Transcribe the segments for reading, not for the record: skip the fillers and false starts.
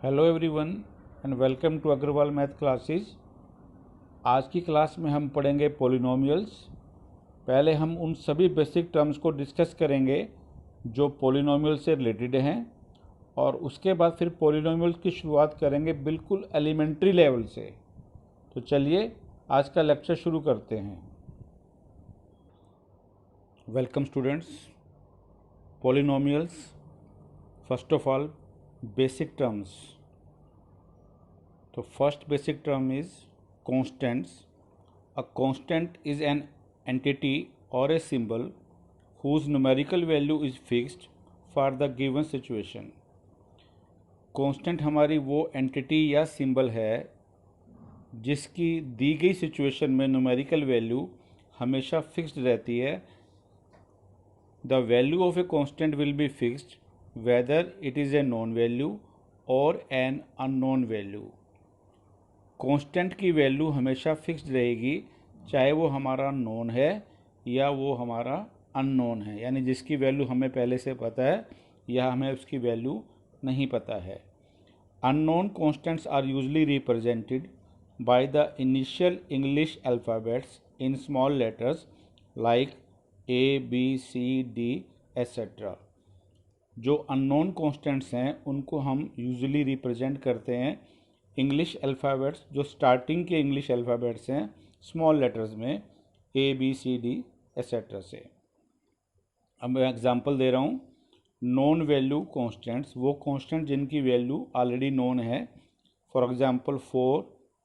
Hello everyone and welcome to Agrawal math classes. आज की class में हम पढ़ेंगे पॉलिनोमियल्स। पहले हम उन सभी बेसिक टर्म्स को डिस्कस करेंगे जो पॉलिनोमियल से रिलेटेड हैं और उसके बाद फिर पॉलिनोमियल्स की शुरुआत करेंगे बिल्कुल एलिमेंट्री लेवल से। तो चलिए आज का लेक्चर शुरू करते हैं। Welcome students. Polynomials, first of all basic terms. So first basic term is constants. A constant is an entity or a symbol whose numerical value is fixed for the given situation. Constant हमारी वो entity या symbol है जिसकी दी गई situation में numerical value हमेशा fixed रहती है. The value of a constant will be fixed whether it is a known value or an unknown value. Constant की वैल्यू हमेशा फिक्स्ड रहेगी चाहे वो हमारा नोन है या वो हमारा अननोन है, यानी जिसकी वैल्यू हमें पहले से पता है या हमें उसकी वैल्यू नहीं पता है. Unknown constants are usually represented by the initial English alphabets in small letters like A B C D etcetera. जो अननोन कांस्टेंट्स हैं उनको हम यूजुअली रिप्रेजेंट करते हैं इंग्लिश अल्फ़ाबेट्स, जो स्टार्टिंग के इंग्लिश अल्फ़ाबेट्स हैं स्मॉल लेटर्स में A B C D etcetera से. अब मैं एग्जांपल दे रहा हूँ. नॉन वैल्यू कांस्टेंट्स, वो कांस्टेंट जिनकी वैल्यू ऑलरेडी नोन है. फॉर एग्जांपल 4,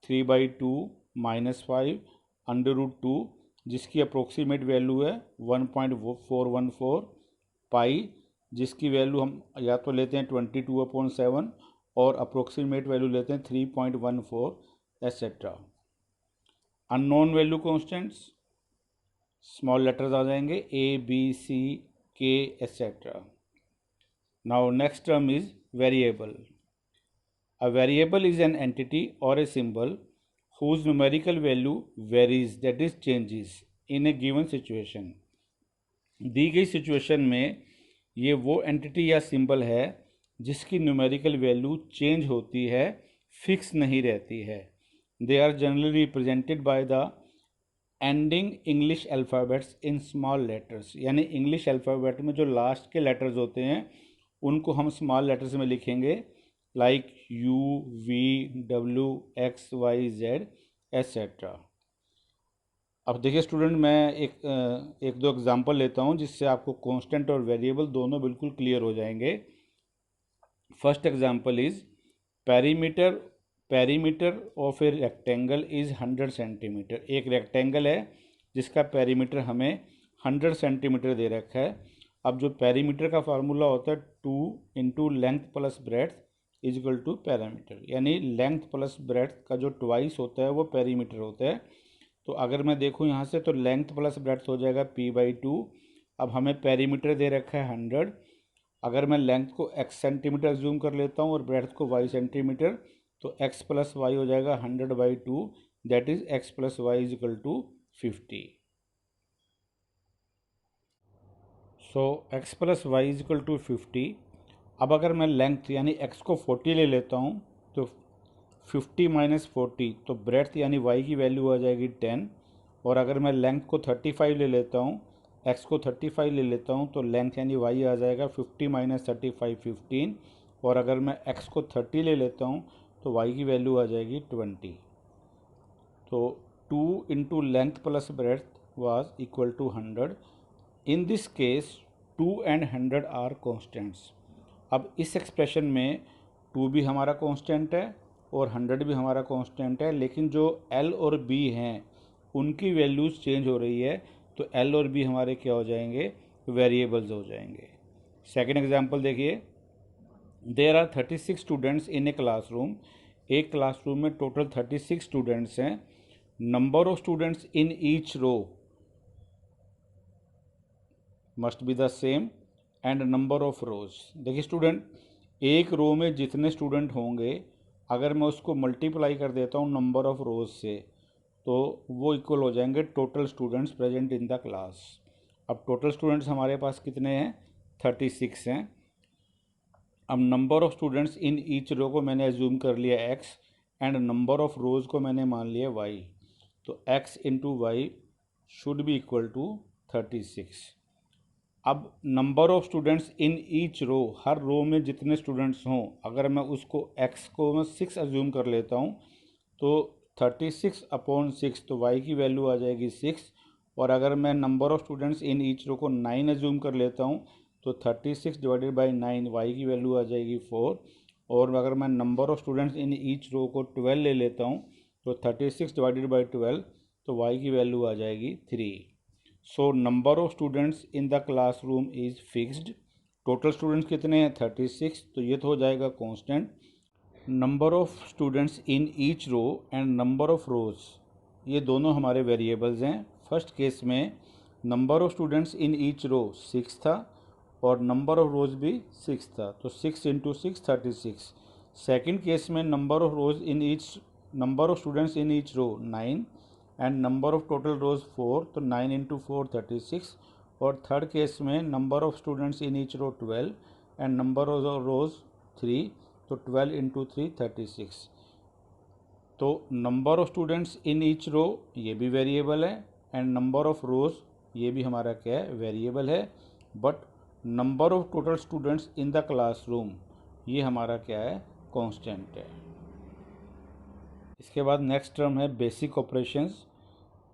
3/2, -5, √2, जिसकी अप्रोक्सीमेट वैल्यू है 1.414. पाई, जिसकी वैल्यू हम या तो लेते हैं 22/7 और अप्रोक्सीमेट वैल्यू लेते हैं 3.14 etcetera. Unknown value constants small letters आ जाएंगे ए बी सी के etcetera. Now next term is variable. A variable is an entity और a symbol whose numerical value varies, that is changes in a given situation. दी गई situation में ये वो entity या symbol है जिसकी न्यूमेरिकल वैल्यू चेंज होती है, फिक्स नहीं रहती है. They are generally represented by the ending English alphabets in small letters, यानी इंग्लिश अल्फ़ाबेट में जो लास्ट के लेटर्स होते हैं उनको हम स्मॉल लेटर्स में लिखेंगे like U V W X Y Z etcetera. अब देखिए स्टूडेंट, मैं एक दो एग्जांपल लेता हूँ जिससे आपको कांस्टेंट और वेरिएबल दोनों बिल्कुल क्लियर हो जाएंगे. First example is perimeter of a rectangle is 100 centimetre. एक रेक्टेंगल है जिसका पेरीमीटर हमें 100 सेंटीमीटर दे रखा है. अब जो पेरीमीटर का फार्मूला होता है 2 into length plus breadth is equal to perimeter, यानी लेंथ प्लस ब्रेड्थ का जो ट्वाइस होता है वो पेरीमीटर होता है. तो अगर मैं देखूँ यहाँ से तो लेंथ प्लस ब्रेड्थ हो जाएगा p/2. अब हमें पेरीमीटर दे रखा है 100. अगर मैं लेंथ को x सेंटीमीटर एज्यूम कर लेता हूँ और ब्रेड्थ को y सेंटीमीटर, तो x प्लस वाई हो जाएगा 100/2, that is x plus Y is equal to 50. So x plus Y is equal to 50. अब अगर मैं लेंथ यानी x को 40 ले लेता हूँ तो 50 - 40, तो ब्रेड्थ यानी y की वैल्यू आ जाएगी 10. और अगर मैं लेंथ को 35 ले लेता हूँ, x को 35 ले लेता हूँ, तो लेंथ यानी y आ जाएगा 50 - 35 15. और अगर मैं x को 30 ले लेता हूँ तो y की वैल्यू आ जाएगी 20. तो 2 into length plus breadth was equal to 100. In this case 2 and 100 are constants. अब इस एक्सप्रेशन में 2 भी हमारा कॉन्स्टेंट है और 100 भी हमारा कांस्टेंट है, लेकिन जो L और B हैं उनकी वैल्यूज़ चेंज हो रही है, तो L और B हमारे क्या हो जाएंगे, वेरिएबल्स हो जाएंगे. सेकंड एग्जांपल देखिए. There are 36 students in a classroom. एक क्लासरूम में टोटल 36 स्टूडेंट्स हैं. Number of students in each row must be the same and number of rows. देखिए स्टूडेंट, एक रो में जितने स्टूडेंट होंगे अगर मैं उसको मल्टीप्लाई कर देता हूँ नंबर ऑफ रोज से, तो वो इक्वल हो जाएंगे total students present in the class. अब टोटल स्टूडेंट्स हमारे पास कितने हैं, 36 हैं. अब number of students in each row को मैंने एज्यूम कर लिया x and number of rows को मैंने मान लिया y। तो x into y should be equal to 36। अब number of students in each row, हर रो में जितने स्टूडेंट्स हों, अगर मैं उसको x को मैं 6 एज्यूम कर लेता हूँ तो 36 अपॉन 6, तो y की वैल्यू आ जाएगी 6। और अगर मैं number of students in each row को 9 एज्यूम कर लेता हूँ तो 36 डिवाइडेड बाई 9, y की वैल्यू आ जाएगी 4। और अगर मैं number of students in each row को 12 ले लेता हूँ तो 36 डिवाइडेड बाई 12, तो y की वैल्यू आ जाएगी 3। So number of students in the classroom is fixed. Total students कितने हैं 36, तो ये तो हो जाएगा constant. Number of students in each row and number of rows, ये दोनों हमारे वेरिएबल्स हैं। फर्स्ट केस में number of students in each row 6 था और नंबर ऑफ रोज भी 6 था, तो 6 इंटू 6 36। सेकेंड केस में number of rows in each, number of students in each row 9 and number of total rows 4, तो 9 इंटू 4 36। और थर्ड केस में number of students in each row 12 and number of rows 3, तो 12 into 3 36। तो number of students in each row ये भी variable है and number of rows ये भी हमारा क्या है, वेरिएबल है। But number of total students in the classroom ये हमारा क्या है, कांस्टेंट है। इसके बाद नेक्स्ट टर्म है बेसिक ऑपरेशंस।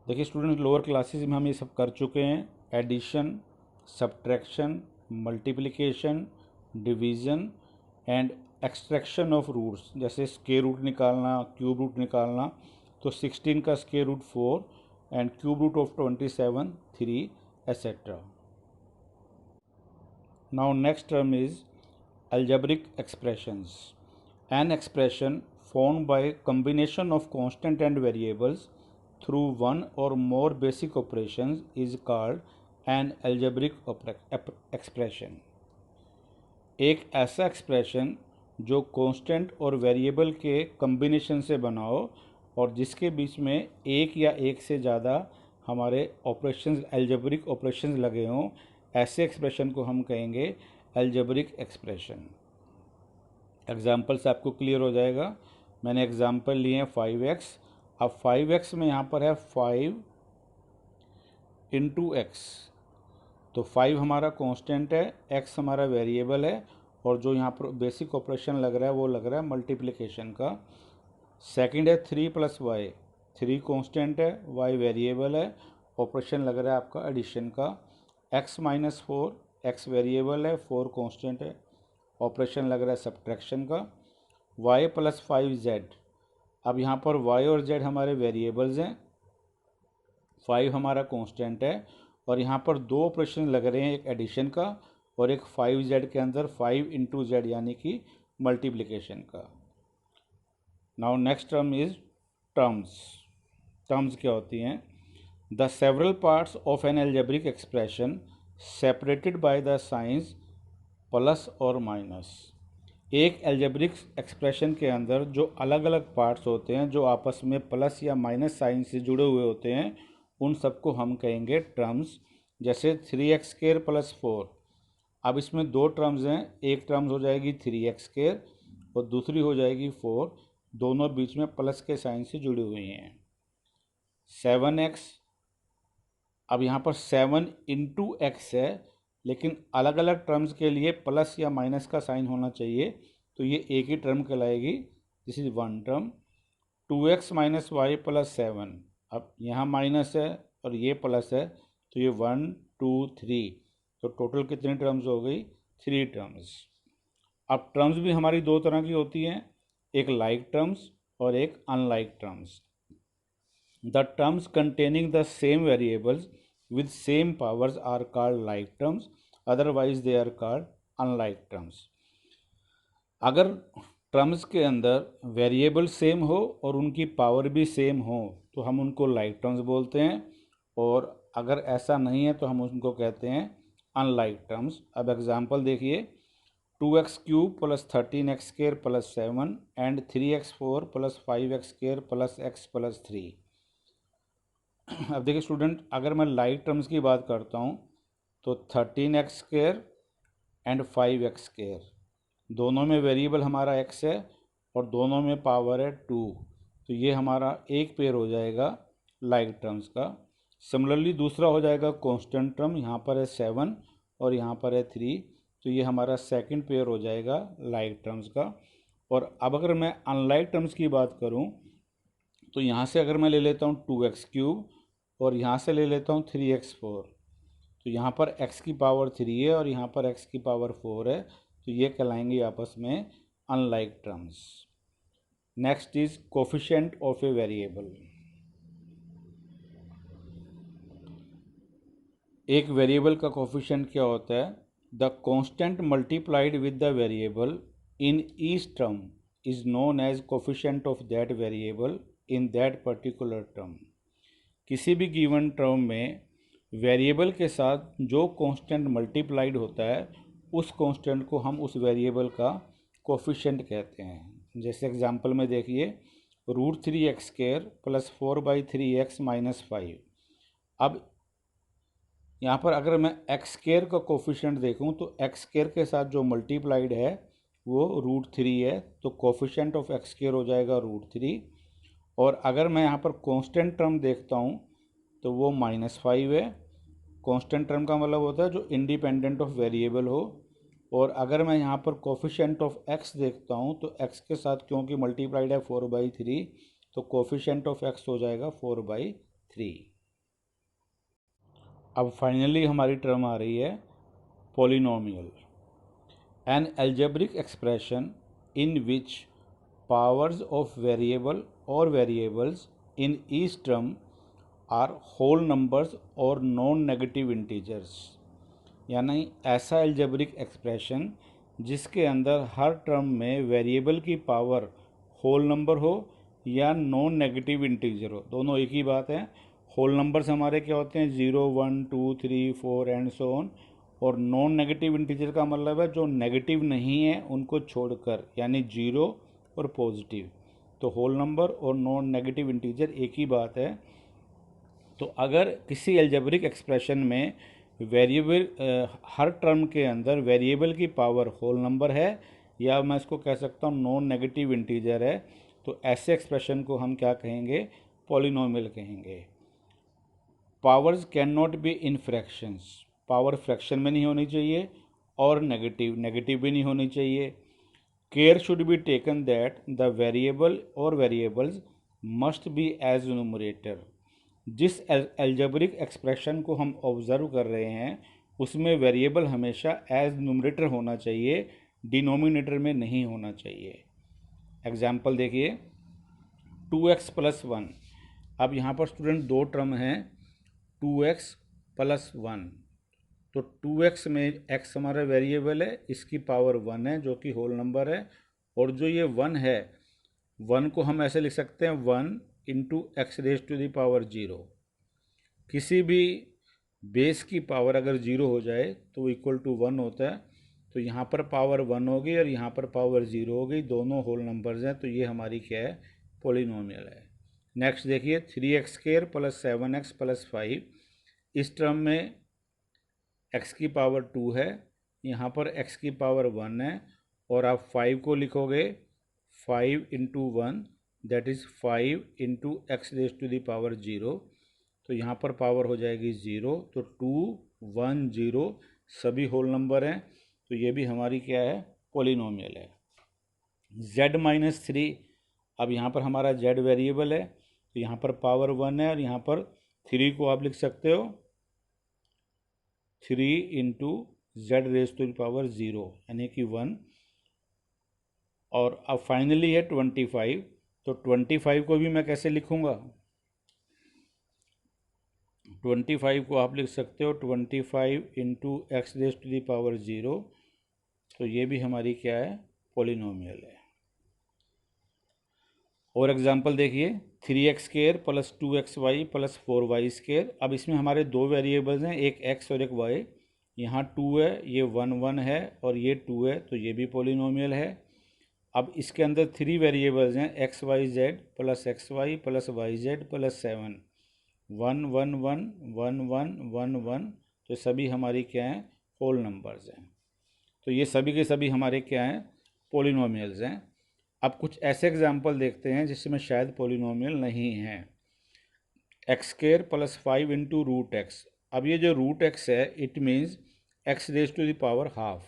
देखिए स्टूडेंट्स, लोअर क्लासेस में हम ये सब कर चुके हैं। Addition, subtraction, multiplication, division and extraction of roots, जैसे स्क्वायर रूट निकालना, क्यूब रूट निकालना। तो 16 का square root 4 and cube root of 27 3 etcetera. Now next term is algebraic expressions. An expression formed by combination of constant and variables through one or more basic operations is called an algebraic expression. एक ऐसा expression जो constant और variable के combination से बना हो और जिसके बीच में एक या एक से ज़्यादा हमारे ऑपरेशंस, अलजेब्रिक ऑपरेशंस लगे हों, ऐसे एक्सप्रेशन को हम कहेंगे अलजेब्रिक एक्सप्रेशन। एग्जाम्पल से आपको क्लियर हो जाएगा। मैंने एग्जाम्पल लिए हैं 5x। अब 5x में यहाँ पर है 5 इंटू एक्स, तो 5 हमारा कांस्टेंट है, x हमारा वेरिएबल है और जो यहाँ पर बेसिक ऑपरेशन लग रहा है वो लग रहा है मल्टीप्लिकेशन का। सेकंड है 3 प्लस वाई, 3 कांस्टेंट है, y वेरिएबल है, ऑपरेशन लग रहा है आपका एडिशन का। x माइनस 4, x वेरिएबल है, 4 कांस्टेंट है, ऑपरेशन लग रहा है सब्ट्रैक्शन का। y प्लस 5z, अब यहाँ पर y और z हमारे वेरिएबल्स हैं, 5 हमारा कांस्टेंट है और यहाँ पर दो ऑपरेशन लग रहे हैं, एक एडिशन का और एक 5z के अंदर 5 इंटू जेड यानी कि मल्टीप्लिकेशन का। Now next term is terms. Terms क्या होती हैं? The several parts of N algebraic expression separated by the science plus और माइनस। एक अलजेब्रिक एक्सप्रेशन के अंदर जो अलग अलग पार्ट्स होते हैं जो आपस में प्लस या माइनस साइन से जुड़े हुए होते हैं, उन सबको हम कहेंगे टर्म्स। जैसे 3x² प्लस 4, अब इसमें दो टर्म्स हैं, एक टर्म्स हो जाएगी 3x² और दूसरी हो जाएगी 4, दोनों बीच में प्लस के साइन से जुड़ी हुई हैं। 7x, अब यहाँ पर 7 इंटू एक्स है, लेकिन अलग अलग टर्म्स के लिए प्लस या माइनस का साइन होना चाहिए, तो ये एक ही टर्म कहलाएगी, this is one term. 2x minus y plus 7, अब यहाँ माइनस है और ये प्लस है, तो ये 1 2 3, तो टोटल कितनी टर्म्स हो गई? 3 टर्म्स। अब टर्म्स भी हमारी दो तरह की होती हैं, एक लाइक टर्म्स और एक unlike terms. The terms containing the same variables with same powers are called like terms, otherwise they are called unlike terms. अगर टर्म्स के अंदर वेरिएबल सेम हो और उनकी पावर भी सेम हो तो हम उनको लाइक टर्म्स बोलते हैं, और अगर ऐसा नहीं है तो हम उनको कहते हैं अनलाइक टर्म्स। अब एग्जांपल देखिए, 2x³ plus 13x² plus 7 and 3x4 plus 5x² plus x plus 3। अब देखिए स्टूडेंट, अगर मैं लाइक टर्म्स की बात करता हूँ तो 13x² एंड 5x², दोनों में वेरिएबल हमारा x है और दोनों में पावर है 2, तो ये हमारा एक पेयर हो जाएगा लाइक टर्म्स का। सिमिलरली दूसरा हो जाएगा कांस्टेंट टर्म, यहाँ पर है 7 और यहाँ पर है 3, तो ये हमारा सेकंड पेयर हो जाएगा लाइक टर्म्स का। और अब अगर मैं अनलाइक टर्म्स की बात करूँ तो यहाँ से अगर मैं ले लेता हूँ 2x³ और यहाँ से ले लेता हूँ 3x4, तो यहाँ पर x की पावर 3 है और यहाँ पर x की पावर 4 है, तो ये कहलाएंगे आपस में unlike terms. Next is coefficient of a variable. एक वेरिएबल का कोफिशिएंट क्या होता है? The constant multiplied with the variable in each term is known as coefficient of that variable in that particular term. किसी भी गिवन टर्म में variable के साथ जो कांस्टेंट मल्टीप्लाइड होता है उस कांस्टेंट को हम उस वेरिएबल का कोफिशिएंट कहते हैं। जैसे एग्जांपल में देखिए, √3x² + 4/3x - 5। अब यहाँ पर अगर मैं x² का कोफिशिएंट देखूँ तो x² के साथ जो मल्टीप्लाइड है वो √3 है, तो कोफिशिएंट ऑफ x² हो जाएगा √3। और अगर मैं यहाँ पर कांस्टेंट टर्म देखता हूँ तो वो -5 है। कांस्टेंट टर्म का मतलब होता है जो इंडिपेंडेंट ऑफ वेरिएबल हो। और अगर मैं यहाँ पर कोफिशिएंट ऑफ x देखता हूँ तो x के साथ क्योंकि मल्टीप्लाइड है 4/3, तो कोफिशिएंट ऑफ x हो जाएगा 4/3। अब फाइनली हमारी टर्म आ रही है polynomial. An algebraic expression in which powers of variable और variables in each term are whole numbers और नॉन नेगेटिव इंटीजर्स। यानी ऐसा एल्जेब्रिक एक्सप्रेशन जिसके अंदर हर टर्म में वेरिएबल की पावर होल नंबर हो या नॉन नेगेटिव इंटीजर हो, दोनों एक ही बात है। होल नंबर्स हमारे क्या होते हैं? 0, 1, 2, 3, 4 एंड सो ऑन। और नॉन नेगेटिव इंटीजर का मतलब है जो नेगेटिव नहीं है उनको छोड़कर, यानी 0 और पॉजिटिव। तो होल नंबर और नॉन नेगेटिव इंटीजर एक ही बात है। तो अगर किसी एल्जेब्रिक एक्सप्रेशन में वेरिएबल हर टर्म के अंदर वेरिएबल की पावर होल नंबर है या मैं इसको कह सकता हूँ नॉन नेगेटिव इंटीजर है, तो ऐसे एक्सप्रेशन को हम क्या कहेंगे? पॉलिनोमियल कहेंगे। Powers can not be in fractions. Power fraction में नहीं होनी चाहिए और नेगेटिव भी नहीं होनी चाहिए। Care should be taken that the variable और variables must be as numerator. जिस एल्जेब्रिक एक्सप्रेशन को हम ऑब्जर्व कर रहे हैं उसमें वेरिएबल हमेशा एज न्यूमरेटर होना चाहिए, डिनोमिनेटर में नहीं होना चाहिए। एग्जाम्पल देखिए, 2x + 1। अब यहाँ पर स्टूडेंट दो टर्म हैं, 2x + 1। तो 2x में x हमारा वेरिएबल है, इसकी पावर 1 है जो कि होल नंबर है। और जो ये 1 है, 1 को हम ऐसे लिख सकते हैं 1 × x⁻⁴। किसी भी बेस की पावर अगर 0 हो जाए तो वो =1 होता है। तो यहाँ पर पावर 1 हो गई और यहाँ पर पावर 0 हो गई, दोनों होल नंबर्स हैं, तो ये हमारी क्या है? पॉलिनोमियल है। नेक्स्ट देखिए, 3x² + 7x + 5। इस टर्म में x की पावर 2 है, यहाँ पर x की पावर 1 है और आप 5 को लिखोगे 5 × 1, दैट इज़ 5 × x⁻⁴। तो यहाँ पर पावर हो जाएगी 0, तो 2, 1, 0 सभी होल नंबर हैं, तो ये भी हमारी क्या है? पॉलिनोमियल है। z-3। अब यहाँ पर हमारा z वेरिएबल है, तो यहाँ पर पावर 1 है और यहाँ पर 3 को आप लिख सकते हो 3 × z⁻⁴, यानी कि 1। और अब फाइनली है 25। तो 25 को भी मैं कैसे लिखूँगा? 25 को आप लिख सकते हो 25 × x⁻⁴, तो ये भी हमारी क्या है? पॉलिनोमियल है। और एग्जांपल देखिए, 3x² + 2xy + 4y²। अब इसमें हमारे दो वेरिएबल्स हैं, एक x और एक y। यहाँ 2 है, ये 1, 1 है और ये 2 है, तो ये भी पॉलिनोमियल है। अब इसके अंदर 3 वेरिएबल्स हैं, x, y, z + xy + yz + 7, 1, 1, 1, 1, 1, 1, 1, तो सभी हमारी क्या हैं? होल नंबर्स हैं। तो ये सभी के सभी हमारे क्या हैं? पॉलिनोमियल्स हैं। अब कुछ ऐसे एग्जाम्पल देखते हैं जिसमें शायद पॉलिनोमियल नहीं है। X square plus 5 into root X. अब ये जो रूट एक्स है it means X raise to the power half.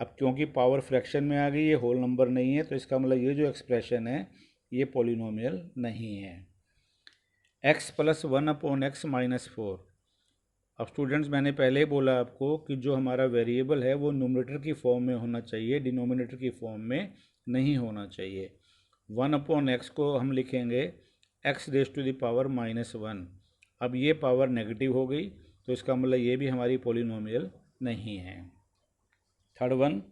अब क्योंकि पावर फ्रैक्शन में आ गई, ये होल नंबर नहीं है, तो इसका मतलब ये जो एक्सप्रेशन है ये पॉलिनोमियल नहीं है। X plus 1/x-4। अब स्टूडेंट्स मैंने पहले ही बोला आपको कि जो हमारा वेरिएबल है वो न्यूमरेटर की फॉर्म में होना चाहिए, डिनोमिनेटर की फॉर्म में नहीं होना चाहिए। 1/x को हम लिखेंगे x raise to the power -1। अब ये पावर नेगेटिव हो गई, तो इसका मतलब ये भी हमारी पॉलिनोमियल नहीं है। Third one,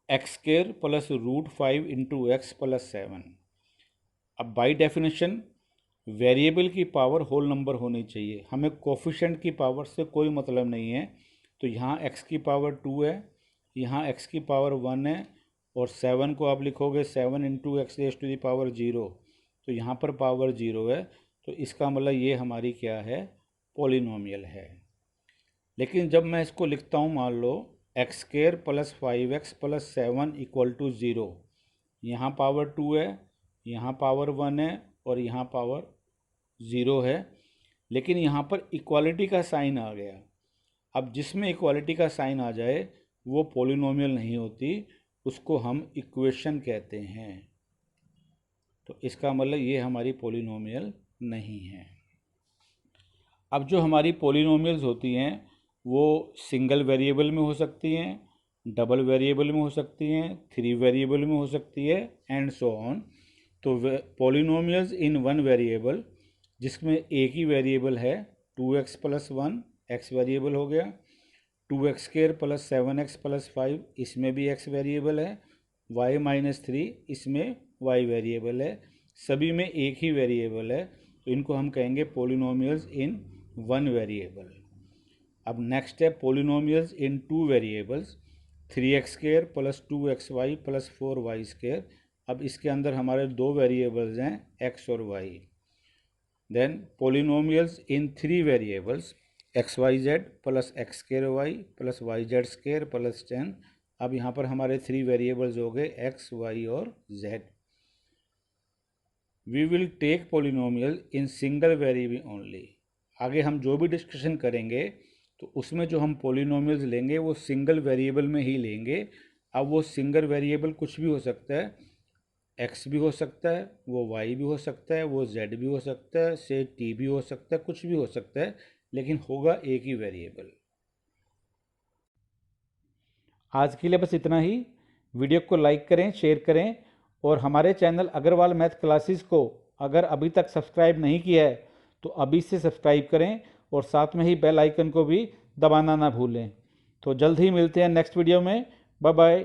X square plus root 5 into X plus 7। अब बाई डेफिनेशन वेरिएबल की पावर होल नंबर होनी चाहिए, हमें कोफिशिएंट की पावर से कोई मतलब नहीं है। तो यहाँ x की पावर 2 है, यहाँ x की पावर 1 है, और 7 को आप लिखोगे 7 into X raise to the power 0, तो यहाँ पर पावर 0 है, तो इसका मतलब ये हमारी क्या है, पॉलिनोमियल है। लेकिन जब मैं इसको लिखता हूँ, मान लो x square plus 5x plus 7 equal to 0, यहाँ पावर 2 है, यहाँ पावर 1 है, और यहाँ पावर 0 है, लेकिन यहाँ पर इक्वालिटी का साइन आ गया। अब जिसमें इक्वालिटी का साइन आ जाए वो पॉलिनोमियल नहीं होती, उसको हम इक्वेशन कहते हैं। तो इसका मतलब ये हमारी पॉलिनोमियल नहीं है। अब जो हमारी पॉलिनोमियल्स होती हैं वो सिंगल वेरिएबल में हो सकती हैं, डबल वेरिएबल में हो सकती हैं, 3 वेरिएबल में हो सकती है, एंड सो ऑन। तो पॉलिनोमियल्स इन वन वेरिएबल, जिसमें एक ही वेरिएबल है, 2x प्लस 1 x वेरिएबल हो गया, 2x square plus 7x plus 5 इसमें भी x वेरिएबल है, y माइनस 3 इसमें y वेरिएबल है, सभी में एक ही वेरिएबल है, तो इनको हम कहेंगे पॉलिनोमियल्स इन वन वेरिएबल। अब नेक्स्ट है पॉलिनोमियल्स इन 2 variables, 3x square plus 2xy plus 4y square. अब इसके अंदर हमारे 2 वेरिएबल्स हैं x और y। देन पॉलिनोमियल्स इन 3 variables, xyz plus x square y plus yz square plus 10। अब यहाँ पर हमारे 3 वेरिएबल्स हो गए x, y और z। We will take polynomial in single variable only. आगे हम जो भी डिस्कशन करेंगे तो उसमें जो हम पॉलिनोमियल्स लेंगे वो सिंगल वेरिएबल में ही लेंगे। अब वो सिंगल वेरिएबल कुछ भी हो सकता है, x भी हो सकता है, वो y भी हो सकता है, वो z भी हो सकता है, से t भी हो सकता है, कुछ भी हो सकता है, लेकिन होगा एक ही वेरिएबल। आज के लिए बस इतना ही। वीडियो को लाइक करें, शेयर करें, और हमारे चैनल अग्रवाल मैथ क्लासेस को अगर अभी तक सब्सक्राइब नहीं किया है तो अभी से सब्सक्राइब करें, और साथ में ही बेल आइकन को भी दबाना ना भूलें। तो जल्द ही मिलते हैं नेक्स्ट वीडियो में। Bye bye.